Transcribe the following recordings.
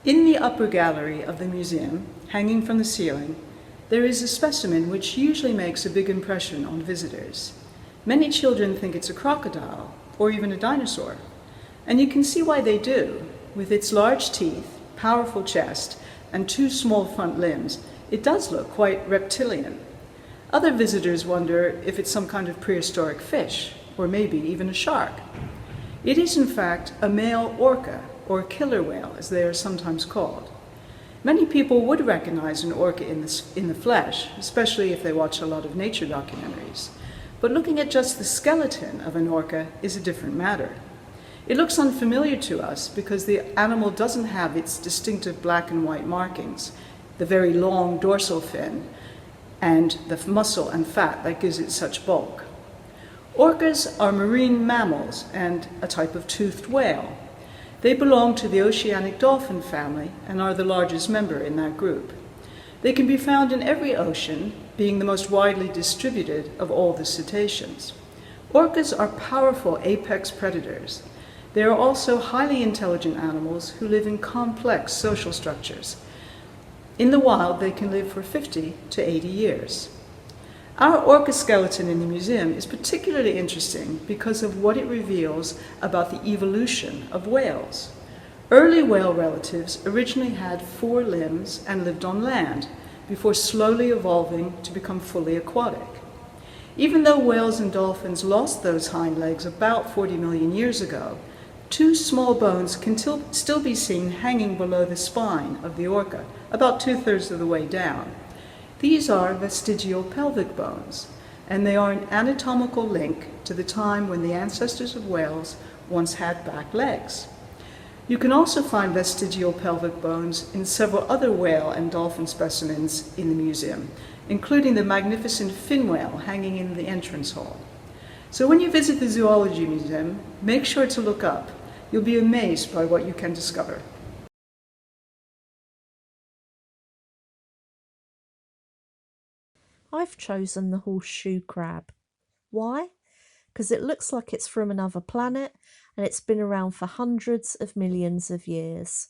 In the upper gallery of the museum, hanging from the ceiling, there is a specimen which usually makes a big impression on visitors. Many children think it's a crocodile or even a dinosaur, and you can see why they do. With its large teeth, powerful chest, and two small front limbs, it does look quite reptilian. Other visitors wonder if it's some kind of prehistoric fish, or maybe even a shark. It is in fact a male orca, or killer whale as they are sometimes called. Many people would recognize an orca in the flesh, especially if they watch a lot of nature documentaries. But looking at just the skeleton of an orca is a different matter. It looks unfamiliar to us because the animal doesn't have its distinctive black and white markings, the very long dorsal fin, and the muscle and fat that gives it such bulk. Orcas are marine mammals and a type of toothed whale. They belong to the oceanic dolphin family and are the largest member in that group. They can be found in every ocean, being the most widely distributed of all the cetaceans. Orcas are powerful apex predators. They are also highly intelligent animals who live in complex social structures. In the wild, they can live for 50 to 80 years. Our orca skeleton in the museum is particularly interesting because of what it reveals about the evolution of whales. Early whale relatives originally had 4 limbs and lived on land, before slowly evolving to become fully aquatic. Even though whales and dolphins lost those hind legs about 40 million years ago, 2 small bones can still be seen hanging below the spine of the orca, about 2/3 of the way down. These are vestigial pelvic bones, and they are an anatomical link to the time when the ancestors of whales once had back legs. You can also find vestigial pelvic bones in several other whale and dolphin specimens in the museum, including the magnificent fin whale hanging in the entrance hall. So when you visit the Zoology Museum, make sure to look up. You'll be amazed by what you can discover. I've chosen the horseshoe crab. Why? Because it looks like it's from another planet and it's been around for hundreds of millions of years.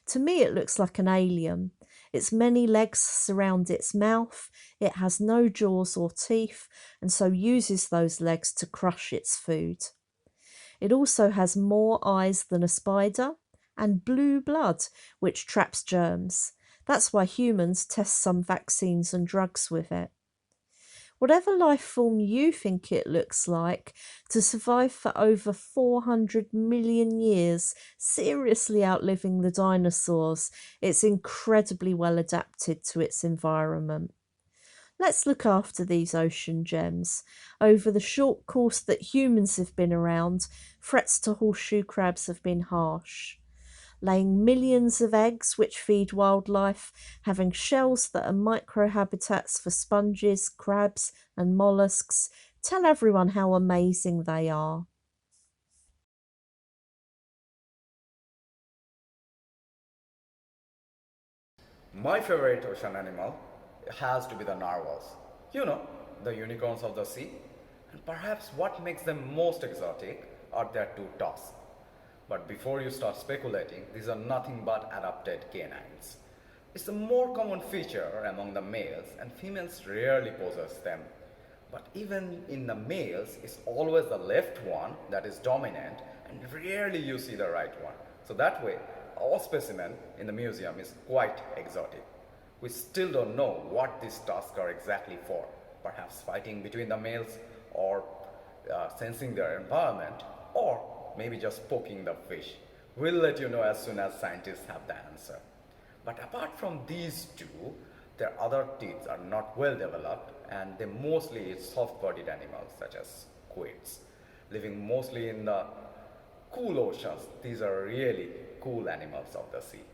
To me, it looks like an alien. Its many legs surround its mouth, it has no jaws or teeth, and so uses those legs to crush its food. It also has more eyes than a spider and blue blood, which traps germs. That's why humans test some vaccines and drugs with it. Whatever life form you think it looks like, to survive for over 400 million years, seriously outliving the dinosaurs, it's incredibly well adapted to its environment. Let's look after these ocean gems. Over the short course that humans have been around, threats to horseshoe crabs have been harsh. Laying millions of eggs which feed wildlife, having shells that are microhabitats for sponges, crabs and mollusks. Tell everyone how amazing they are. My favorite ocean animal has to be the narwhals. You know, the unicorns of the sea. And perhaps what makes them most exotic are their 2 tusks. But before you start speculating, these are nothing but adapted canines. It's a more common feature among the males, and females rarely possess them. But even in the males, it's always the left one that is dominant, and rarely you see the right one. So that way, our specimen in the museum is quite exotic. We still don't know what these tusks are exactly for. Perhaps fighting between the males, or sensing their environment, or maybe just poking the fish. We'll let you know as soon as scientists have the answer. But apart from these 2, their other teeth are not well developed, and they mostly eat soft-bodied animals such as squids. Living mostly in the cool oceans, these are really cool animals of the sea.